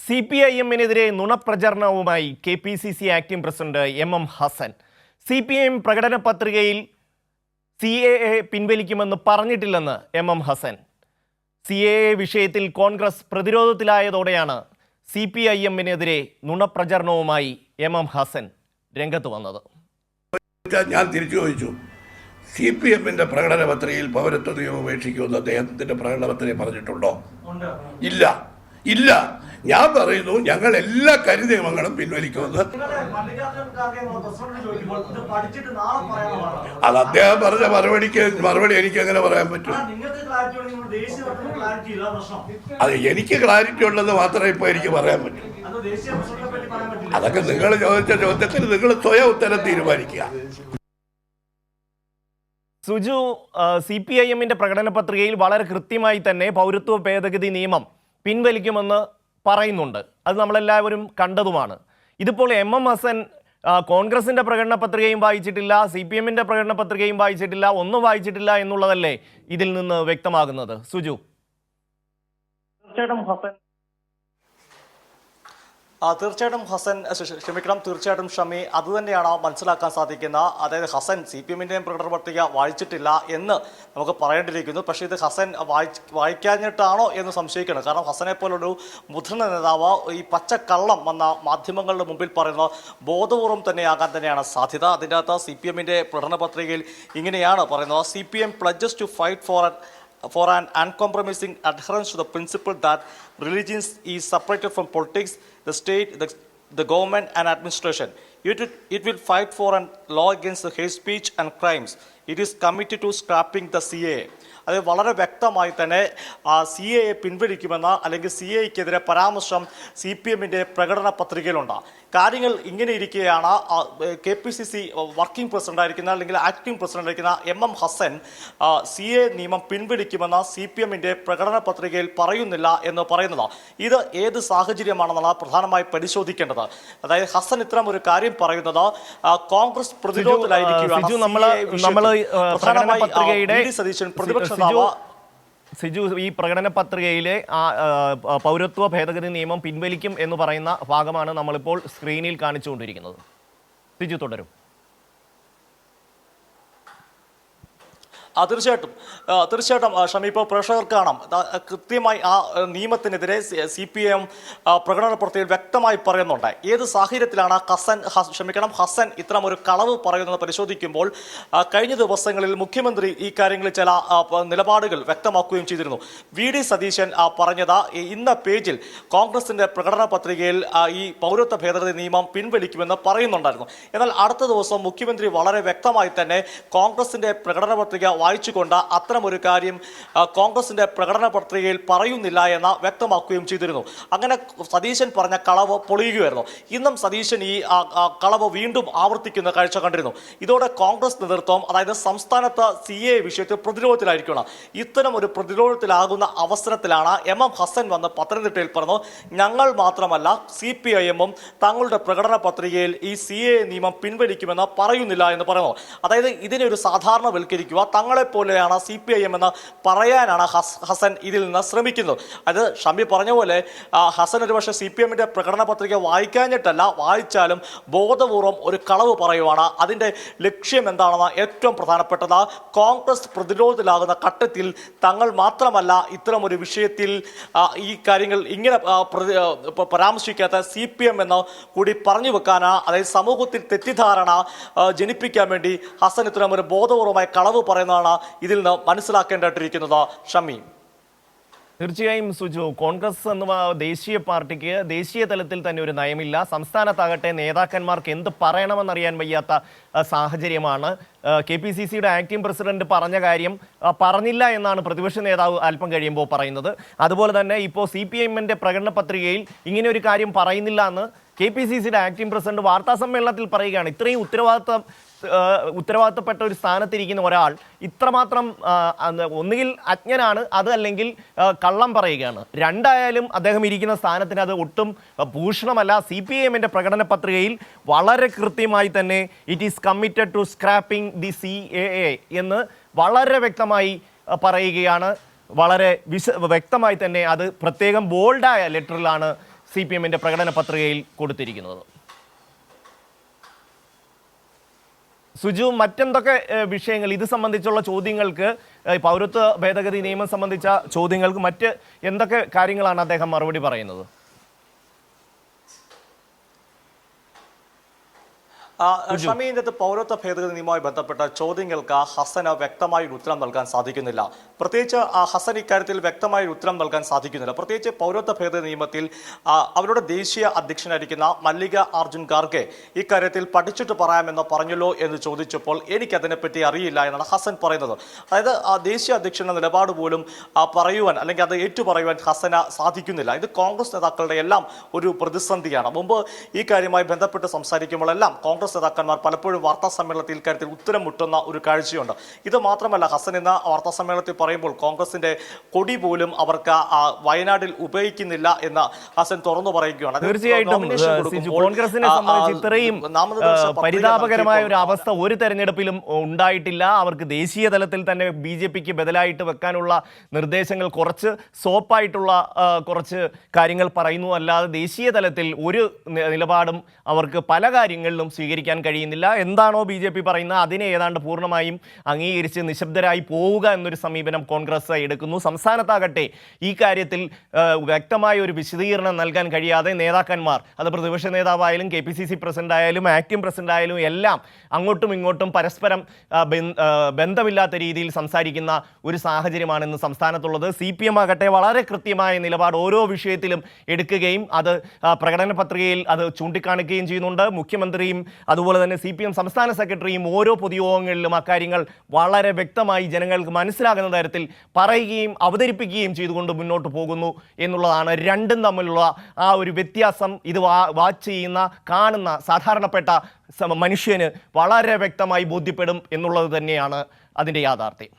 CPIM-നെതിരെ നുണപ്രചരണവുമായി KPCC acting president MM Hasan. CPIM പ്രകടന പത്രികയിൽ CAA പിൻവലിക്കുമെന്ന് പറഞ്ഞിട്ടില്ലെന്ന് MM ഹസൻ. CAA വിഷയത്തിൽ കോൺഗ്രസ് പ്രതിരോധത്തിലായതോടെയാണ് CPIM-നെതിരെ നുണപ്രചരണവുമായി MM ഹസൻ രംഗത്ത് വന്നത്. ഞാൻ തിരിച്ചു ചോദിച്ചു, CPM-ന്റെ പ്രകടന പത്രികയിൽ പൗരത്വ നിയമം ഉപേക്ഷിക്കുമെന്ന് അദ്ദേഹത്തിന്റെ പ്രകടന പത്രിക പറഞ്ഞിട്ടുണ്ടോ? ഇല്ല. ഇല്ല, ഞാൻ പറയുന്നു ഞങ്ങൾ എല്ലാ കരി നിയമങ്ങളും പിൻവലിക്കുമെന്ന്. അത് അദ്ദേഹം പറഞ്ഞ മറുപടി എനിക്ക് എങ്ങനെ പറയാൻ പറ്റും? അത് എനിക്ക് ക്ലാരിറ്റി ഉണ്ടെന്ന് മാത്രമേ ഇപ്പൊ എനിക്ക് പറയാൻ പറ്റൂ. അതൊക്കെ നിങ്ങൾ ചോദിച്ച ചോദ്യത്തിന് നിങ്ങൾ സ്വയം ഉത്തരം തീരുമാനിക്കുക. സുജു, CPIM-ന്റെ പ്രകടന പത്രികയിൽ വളരെ കൃത്യമായി തന്നെ പൗരത്വ ഭേദഗതി നിയമം പിൻവലിക്കുമെന്ന് പറയുന്നുണ്ട്. അത് നമ്മളെല്ലാവരും കണ്ടതുമാണ്. ഇതിപ്പോൾ MM ഹസൻ കോൺഗ്രസിന്റെ പ്രകടന പത്രികയും വായിച്ചിട്ടില്ല, CPM-ന്റെ പ്രകടന പത്രികയും വായിച്ചിട്ടില്ല, ഒന്നും വായിച്ചിട്ടില്ല എന്നുള്ളതല്ലേ ഇതിൽ നിന്ന് വ്യക്തമാകുന്നത്? സുജു, തീർച്ചയായിട്ടും ഷമി, അതുതന്നെയാണ് മനസ്സിലാക്കാൻ സാധിക്കുന്ന. അതായത് ഹസൻ CPM-ന്റെയും പ്രകടന പത്രിക വായിച്ചിട്ടില്ല എന്ന് നമുക്ക് പറയേണ്ടിയിരിക്കുന്നു. പക്ഷേ ഇത് ഹസൻ വായിക്കാഞ്ഞിട്ടാണോ എന്ന് സംശയിക്കണം. കാരണം ഹസനെ പോലൊരു മുതിർന്ന നേതാവ് ഈ പച്ചക്കള്ളം വന്ന മാധ്യമങ്ങളുടെ മുമ്പിൽ പറയുന്ന ബോധപൂർവം തന്നെയാണ് സാധ്യത. അതിൻ്റെ അകത്ത് CPM-ന്റെ പ്രകടന പത്രികയിൽ ഇങ്ങനെയാണ് പറയുന്നത്: CPM pledges to fight for an uncompromising adherence to the principle that religion is separated from politics, the state, the government and administration. It will fight for a law against the hate speech and crimes. It is committed to scrapping the CAA. അത് വളരെ വ്യക്തമായി തന്നെ CAA പിൻവലിക്കുമെന്ന അല്ലെങ്കിൽ CAA-ക്കെതിരെ പരാമർശം CPM-ന്റെ പ്രകടന പത്രികയിലുണ്ട്. കാര്യങ്ങൾ ഇങ്ങനെ ഇരിക്കുകയാണ് KPCC വർക്കിംഗ് പ്രസിഡന്റായിരിക്കുന്ന അല്ലെങ്കിൽ ആക്ടിംഗ് പ്രസിഡന്റായിരിക്കുന്ന MM ഹസൻ CAA നിയമം പിൻവലിക്കുമെന്ന് CPM-ന്റെ പ്രകടന പത്രികയിൽ പറയുന്നില്ല എന്ന് പറയുന്നത്. ഇത് ഏത് സാഹചര്യമാണെന്നാണ് പ്രധാനമായി പരിശോധിക്കേണ്ടത്. അതായത് ഹസൻ ഇത്തരം ഒരു കാര്യം പറയുന്നത് കോൺഗ്രസ് പ്രതിരോധത്തിലായിരിക്കുകയാണ്. സിജു, ഈ പ്രകടന പത്രികയിലെ പൗരത്വ ഭേദഗതി നിയമം പിൻവലിക്കും എന്ന് പറയുന്ന ഭാഗമാണ് നമ്മളിപ്പോൾ സ്ക്രീനിൽ കാണിച്ചുകൊണ്ടിരിക്കുന്നത്. സിജു, തുടരും. തീർച്ചയായിട്ടും ഷമി, ഇപ്പോൾ പ്രേക്ഷകർക്ക് കാണാം കൃത്യമായി ആ നിയമത്തിനെതിരെ CPM പ്രകടന പത്രികയിൽ വ്യക്തമായി പറയുന്നുണ്ട്. ഏത് സാഹചര്യത്തിലാണ് ഹസൻ ഇത്തരം ഒരു കളവ് പറയുന്നത് പരിശോധിക്കുമ്പോൾ കഴിഞ്ഞ ദിവസങ്ങളിൽ മുഖ്യമന്ത്രി ഈ കാര്യങ്ങളിൽ ചില നിലപാടുകൾ വ്യക്തമാക്കുകയും ചെയ്തിരുന്നു. VD സതീശൻ പറഞ്ഞത് ഇന്ന പേജിൽ കോൺഗ്രസിന്റെ പ്രകടന പത്രികയിൽ ഈ പൗരത്വ ഭേദഗതി നിയമം പിൻവലിക്കുമെന്ന് പറയുന്നുണ്ടായിരുന്നു. എന്നാൽ അടുത്ത ദിവസം മുഖ്യമന്ത്രി വളരെ വ്യക്തമായി തന്നെ കോൺഗ്രസിന്റെ പ്രകടന പത്രിക വായിച്ചുകൊണ്ട് അത്തരമൊരു കാര്യം കോൺഗ്രസിന്റെ പ്രകടന പത്രികയിൽ പറയുന്നില്ല എന്ന് വ്യക്തമാക്കുകയും ചെയ്തിരുന്നു. അങ്ങനെ സതീശൻ പറഞ്ഞ കളവ് പൊളിയുകയായിരുന്നു. ഇന്നും സതീശൻ ഈ കളവ് വീണ്ടും ആവർത്തിക്കുന്ന കാഴ്ച കണ്ടിരുന്നു. ഇതോടെ കോൺഗ്രസ് നേതൃത്വം, അതായത് സംസ്ഥാനത്ത് CAA വിഷയത്തിൽ പ്രതിരോധത്തിലായിരിക്കണം. ഇത്തരം ഒരു പ്രതിരോധത്തിലാകുന്ന അവസരത്തിലാണ് MM ഹസൻ വന്ന് പത്തനംതിട്ടയിൽ പറഞ്ഞു, ഞങ്ങൾ മാത്രമല്ല CPIM-ഉം തങ്ങളുടെ പ്രകടന പത്രികയിൽ ഈ CAA നിയമം പിൻവലിക്കുമെന്ന് പറയുന്നില്ല എന്ന് പറയുന്നു. അതായത് ഇതിനെ ഒരു സാധാരണവൽക്കരിക്കുക, പോലെയാണ് CPIM എന്ന് പറയാനാണ് ഹസൻ ഇതിൽ നിന്ന് ശ്രമിക്കുന്നത്. അത് ഷമി പറഞ്ഞ പോലെ ഹസൻ ഒരുപക്ഷെ CPM-ന്റെ പ്രകടന പത്രിക വായിക്കാഞ്ഞിട്ടല്ല, വായിച്ചാലും ബോധപൂർവം ഒരു കളവ് പറയുവാണ്. അതിൻ്റെ ലക്ഷ്യം എന്താണെന്ന് ഏറ്റവും പ്രധാനപ്പെട്ടത് കോൺഗ്രസ് പ്രതിരോധത്തിലാകുന്ന ഘട്ടത്തിൽ തങ്ങൾ മാത്രമല്ല ഇത്തരം ഒരു വിഷയത്തിൽ ഈ കാര്യങ്ങൾ ഇങ്ങനെ പരാമർശിക്കാത്ത CPM എന്ന് കൂടി പറഞ്ഞു വെക്കാനാണ്. അതായത് സമൂഹത്തിൽ തെറ്റിദ്ധാരണ ജനിപ്പിക്കാൻ വേണ്ടി ഹസൻ ഇത്തരം ഒരു ബോധപൂർവമായ കളവ് പറയുന്നതാണ് ഇതിൽ നിന്ന് മനസ്സിലാക്കേണ്ടിയിരിക്കുന്നത്. ഷമി, തീർച്ചയായും സുജു, കോൺഗ്രസ് എന്ന ദേശീയ പാർട്ടിക്ക് ദേശീയ തലത്തിൽ തന്നെ ഒരു നയമില്ല. സംസ്ഥാനത്താകട്ടെ നേതാക്കന്മാർക്ക് എന്ത് പറയണമെന്നറിയാൻ വയ്യാത്ത സാഹചര്യമാണ്. KPCC-യുടെ ആക്ടിംഗ് പ്രസിഡന്റ് പറഞ്ഞ കാര്യം പറഞ്ഞില്ല എന്നാണ് പ്രതിപക്ഷ നേതാവ് അല്പം കഴിയുമ്പോൾ പറയുന്നത്. അതുപോലെ തന്നെ ഇപ്പോൾ CPM-ന്റെ പ്രകടന പത്രികയിൽ ഇങ്ങനെ ഒരു കാര്യം പറയുന്നില്ല എന്ന് KPCC-യുടെ ആക്ടിംഗ് പ്രസിഡന്റ് വാർത്താ സമ്മേളനത്തിൽ പറയുകയാണ്. ഇത്രയും ഉത്തരവാദിത്തപ്പെട്ട ഒരു സ്ഥാനത്തിരിക്കുന്ന ഒരാൾ ഇത്രമാത്രം ഒന്നുകിൽ അജ്ഞനാണ്, അത് അല്ലെങ്കിൽ കള്ളം പറയുകയാണ്. രണ്ടായാലും അദ്ദേഹം ഇരിക്കുന്ന സ്ഥാനത്തിന് അത് ഒട്ടും ഭൂഷണമല്ല. CPIM-ന്റെ പ്രകടന പത്രികയിൽ വളരെ കൃത്യമായി തന്നെ it is committed to scrapping the CAA എന്ന് വളരെ വ്യക്തമായി പറയുകയാണ്. വളരെ വ്യക്തമായി തന്നെ അത് പ്രത്യേകം ബോൾഡായ ലെറ്ററിലാണ് CPM-ന്റെ പ്രകടന പത്രികയിൽ കൊടുത്തിരിക്കുന്നത്. സുജു, മറ്റെന്തൊക്കെ വിഷയങ്ങൾ ഇത് സംബന്ധിച്ചുള്ള ചോദ്യങ്ങൾക്ക്, പൗരത്വ ഭേദഗതി നിയമം സംബന്ധിച്ച ചോദ്യങ്ങൾക്ക് മറ്റ് എന്തൊക്കെ കാര്യങ്ങളാണ് അദ്ദേഹം മറുപടി പറയുന്നത്? ഷമി, ഇന്നത്തെ പൗരത്വ ഭേദഗതി നിയമവുമായി ബന്ധപ്പെട്ട ചോദ്യങ്ങൾക്ക് ഹസന് വ്യക്തമായ ഒരു ഉത്തരം നൽകാൻ സാധിക്കുന്നില്ല. പ്രത്യേകിച്ച് ഹസൻ ഇക്കാര്യത്തിൽ വ്യക്തമായ ഒരു ഉത്തരം നൽകാൻ സാധിക്കുന്നില്ല. പ്രത്യേകിച്ച് പൗരത്വ ഭേദഗതി നിയമത്തിൽ അവരുടെ ദേശീയ അധ്യക്ഷനായിരിക്കുന്ന മല്ലിക അർജുൻ ഖാർഗെ ഇക്കാര്യത്തിൽ പഠിച്ചിട്ട് പറയാമെന്ന് പറഞ്ഞല്ലോ എന്ന് ചോദിച്ചപ്പോൾ എനിക്കതിനെപ്പറ്റി അറിയില്ല എന്നാണ് ഹസൻ പറയുന്നത്. അതായത് ദേശീയ അധ്യക്ഷന്റെ നിലപാട് പോലും പറയുവാൻ അല്ലെങ്കിൽ അത് ഏറ്റുപറയുവാൻ ഹസന് സാധിക്കുന്നില്ല. ഇത് കോൺഗ്രസ് നേതാക്കളുടെ എല്ലാം ഒരു പ്രതിസന്ധിയാണ്. മുമ്പ് ഈ കാര്യവുമായി ബന്ധപ്പെട്ട് സംസാരിക്കുമ്പോഴെല്ലാം കോൺഗ്രസ് നേതാക്കന്മാർ പലപ്പോഴും വാർത്താ സമ്മേളനത്തിൽ ഇക്കാര്യത്തിൽ ഉത്തരം മുട്ടുന്ന ഒരു കാഴ്ചയുണ്ട്. ഇത് മാത്രമല്ല, ഹസൻ ഇന്ന് വാർത്താ സമ്മേളനത്തിൽ പറയുമ്പോൾ കോൺഗ്രസിന്റെ കൊടി പോലും അവർക്ക് വയനാട്ടിൽ ഉപയോഗിക്കുന്നില്ല എന്ന് ഹസൻ തുറന്നു പറയുകയാണ്. തീർച്ചയായിട്ടും കോൺഗ്രസിനെ സംബന്ധിച്ച് ഇത്രയും പരിതാപകരമായ ഒരു അവസ്ഥ ഒരു തെരഞ്ഞെടുപ്പിലും ഉണ്ടായിട്ടില്ല. അവർക്ക് ദേശീയ തലത്തിൽ തന്നെ BJPക്ക് ബദലായിട്ട് വെക്കാനുള്ള നിർദ്ദേശങ്ങൾ കുറച്ച് സോപ്പായിട്ടുള്ള കുറച്ച് കാര്യങ്ങൾ പറയുന്നു, അല്ലാതെ ദേശീയ തലത്തിൽ ഒരു നിലപാടും അവർക്ക് പല കാര്യങ്ങളിലും സ്വീകരിക്കാൻ കഴിയുന്നില്ല. എന്താണോ BJP പറയുന്നത് അതിനെ ഏതാണ്ട് പൂർണ്ണമായും അംഗീകരിച്ച് നിശബ്ദരായി പോവുക എന്നൊരു സമീപനം കോൺഗ്രസ് എടുക്കുന്നു. സംസ്ഥാനത്താകട്ടെ ഈ കാര്യത്തിൽ വ്യക്തമായ ഒരു വിശദീകരണം നൽകാൻ കഴിയാതെ നേതാക്കന്മാർ, അത് പ്രതിപക്ഷ നേതാവായാലും KPCC പ്രസിഡന്റ് ആയാലും ആക്ടിംഗ് പ്രസിഡന്റ് ആയാലും എല്ലാം അങ്ങോട്ടും ഇങ്ങോട്ടും പരസ്പരം ബന്ധമില്ലാത്ത രീതിയിൽ സംസാരിക്കുന്ന ഒരു സാഹചര്യമാണ് ഇന്ന് സംസ്ഥാനത്തുള്ളത്. CPM ആകട്ടെ വളരെ കൃത്യമായ നിലപാട് ഓരോ വിഷയത്തിലും എടുക്കുകയും അത് പ്രകടന പത്രികയിൽ അത് ചൂണ്ടിക്കാണിക്കുകയും ചെയ്യുന്നുണ്ട്. മുഖ്യമന്ത്രിയും അതുപോലെ തന്നെ CPM സംസ്ഥാന സെക്രട്ടറിയും ഓരോ പൊതുയോഗങ്ങളിലും അക്കാര്യങ്ങൾ വളരെ വ്യക്തമായി ജനങ്ങൾക്ക് മനസ്സിലാകുന്ന തരത്തിൽ പറയുകയും അവതരിപ്പിക്കുകയും ചെയ്തുകൊണ്ട് മുന്നോട്ട് പോകുന്നു എന്നുള്ളതാണ് രണ്ടും തമ്മിലുള്ള ആ ഒരു വ്യത്യാസം. ഇത് വാച്ച് ചെയ്യുന്ന കാണുന്ന സാധാരണപ്പെട്ട മനുഷ്യന് വളരെ വ്യക്തമായി ബോധ്യപ്പെടും എന്നുള്ളത് തന്നെയാണ് അതിൻ്റെ യാഥാർത്ഥ്യം.